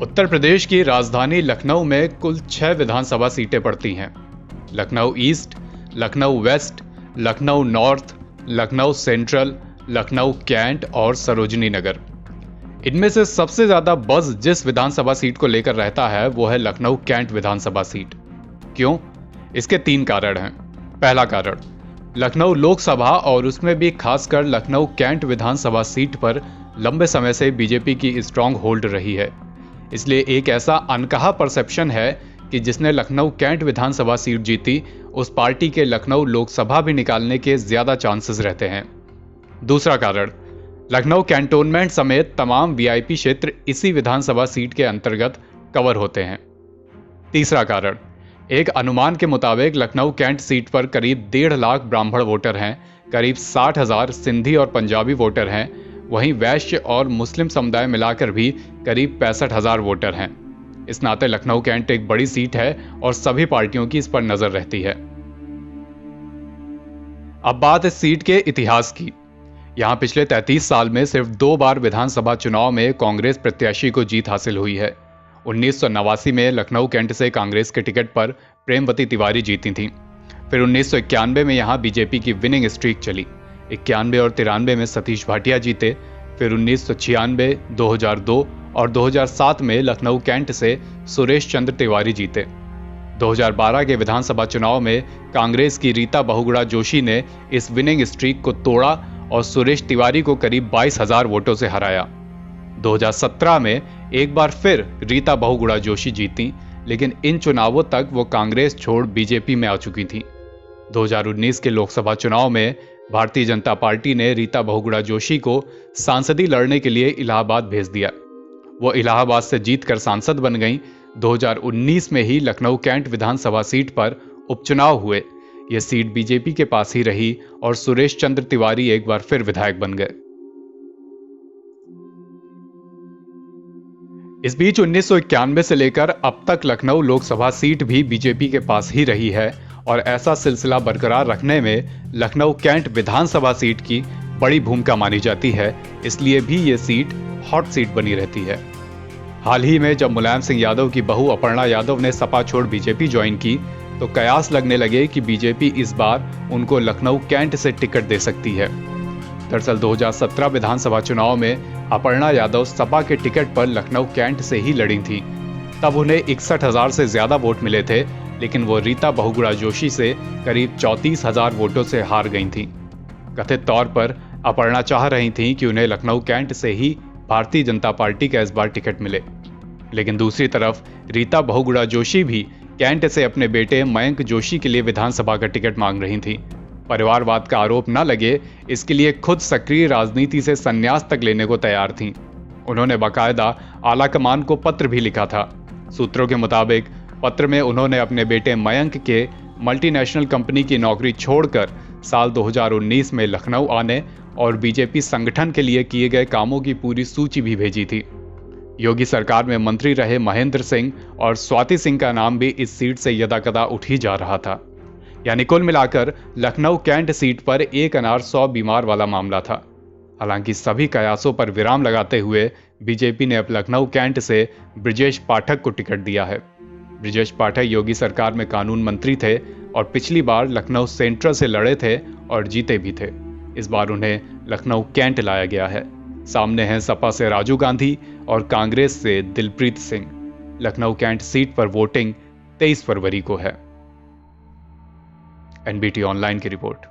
उत्तर प्रदेश की राजधानी लखनऊ में कुल 6 विधानसभा सीटें पड़ती हैं। Lucknow East, Lucknow West, Lucknow North, Lucknow Central, Lucknow Cantt और सरोजनी नगर। इनमें से सबसे ज्यादा बज़ जिस विधानसभा सीट को लेकर रहता है वो है लखनऊ कैंट विधानसभा सीट। क्यों? इसके 3 कारण हैं। पहला कारण, लखनऊ लोकसभा और उसमें भी खासकर लखनऊ कैंट विधानसभा सीट पर लंबे समय से बीजेपी की स्ट्रांग होल्ड रही है। इसलिए एक ऐसा अनकहा परसेप्शन है कि जिसने लखनऊ कैंट विधानसभा सीट जीती उस पार्टी के लखनऊ लोकसभा भी निकालने के ज्यादा चांसेस रहते हैं। दूसरा कारण, लखनऊ कैंटोनमेंट समेत तमाम वीआईपी क्षेत्र इसी विधानसभा सीट के अंतर्गत कवर होते हैं। तीसरा कारण, एक अनुमान के मुताबिक लखनऊ कैंट सीट पर करीब 1.5 लाख ब्राह्मण वोटर हैं, करीब 60,000 सिंधी और पंजाबी वोटर हैं, वहीं वैश्य और मुस्लिम समुदाय मिलाकर भी करीब 65,000 वोटर हैं। इस नाते लखनऊ कैंट एक बड़ी सीट है और सभी पार्टियों की इस पर नजर रहती है। अब बात इस सीट के इतिहास की। यहां पिछले 33 साल में सिर्फ 2 बार विधानसभा चुनाव में कांग्रेस प्रत्याशी को जीत हासिल हुई है। 1989 में लखनऊ कैंट से कांग्रेस के टिकट पर प्रेमवती तिवारी जीती थीं। फिर 1991 में यहां बीजेपी की विनिंग स्ट्रीक चली। 91 और 93 में सतीश भाटिया जीते। फिर 1996, 2002 और 2007 में लखनऊ कैंट से सुरेश चंद्र तिवारी जीते। 2012 के विधानसभा चुनाव में कांग्रेस की रीता बहुगुणा जोशी ने इस विनिंग स्ट्रीक को तोड़ा और सुरेश तिवारी को करीब 22,000 वोटों से हराया। 2017 में एक बार फिर रीता बहुगुणा जोशी जीती, लेकिन इन चुनावों तक वो कांग्रेस छोड़ बीजेपी में आ चुकी थी। 2019 के लोकसभा चुनाव में भारतीय जनता पार्टी ने रीता बहुगुणा जोशी को सांसदी लड़ने के लिए इलाहाबाद भेज दिया। वो इलाहाबाद से जीतकर सांसद बन गईं। 2019 में ही लखनऊ कैंट विधानसभा सीट पर उपचुनाव हुए। यह सीट बीजेपी के पास ही रही और सुरेश चंद्र तिवारी एक बार फिर विधायक बन गए। इस बीच 1991 से लेकर अब तक लखनऊ लोकसभा सीट भी बीजेपी के पास ही रही है और ऐसा सिलसिला बरकरार रखने में लखनऊ कैंट विधानसभा सीट की बड़ी भूमिका मानी जाती है। इसलिए भी ये सीट हॉट सीट बनी रहती है। हाल ही में जब मुलायम सिंह यादव की बहू अपर्णा यादव ने सपा छोड़ बीजेपी ज्वाइन की तो कयास लगने लगे कि बीजेपी इस बार उनको लखनऊ कैंट से टिकट दे सकती है। दरअसल 2017 विधानसभा चुनाव में अपर्णा यादव सपा के टिकट पर लखनऊ कैंट से ही लड़ी थी। तब उन्हें 61,000 से ज्यादा वोट मिले थे, लेकिन वो रीता बहुगुणा जोशी से करीब 34,000 वोटों से हार गई थीं। कथित तौर पर अपर्णा चाह रही थीं कि उन्हें लखनऊ कैंट से ही भारतीय जनता पार्टी का इस बार टिकट मिले, लेकिन दूसरी तरफ रीता बहुगुणा जोशी भी कैंट से अपने बेटे मयंक जोशी के लिए विधानसभा का टिकट मांग रही थीं। परिवारवाद का आरोप न लगे इसके लिए खुद सक्रिय राजनीति से संन्यास तक लेने को तैयार थीं। उन्होंने बाकायदा आलाकमान को पत्र भी लिखा था। सूत्रों के मुताबिक पत्र में उन्होंने अपने बेटे मयंक के मल्टीनेशनल कंपनी की नौकरी छोड़कर साल 2019 में लखनऊ आने और बीजेपी संगठन के लिए किए गए कामों की पूरी सूची भी भेजी थी। योगी सरकार में मंत्री रहे महेंद्र सिंह और स्वाति सिंह का नाम भी इस सीट से यदाकदा उठ ही जा रहा था। यानी कुल मिलाकर लखनऊ कैंट सीट पर एक अनार 100 बीमार वाला मामला था। हालांकि सभी कयासों पर विराम लगाते हुए बीजेपी ने अब लखनऊ कैंट से ब्रिजेश पाठक को टिकट दिया है। ब्रिजेश पाठक योगी सरकार में कानून मंत्री थे और पिछली बार लखनऊ सेंट्रल से लड़े थे और जीते भी थे। इस बार उन्हें लखनऊ कैंट लाया गया है। सामने हैं सपा से राजू गांधी और कांग्रेस से दिलप्रीत सिंह। लखनऊ कैंट सीट पर वोटिंग 23 फरवरी को है। एनबीटी ऑनलाइन की रिपोर्ट।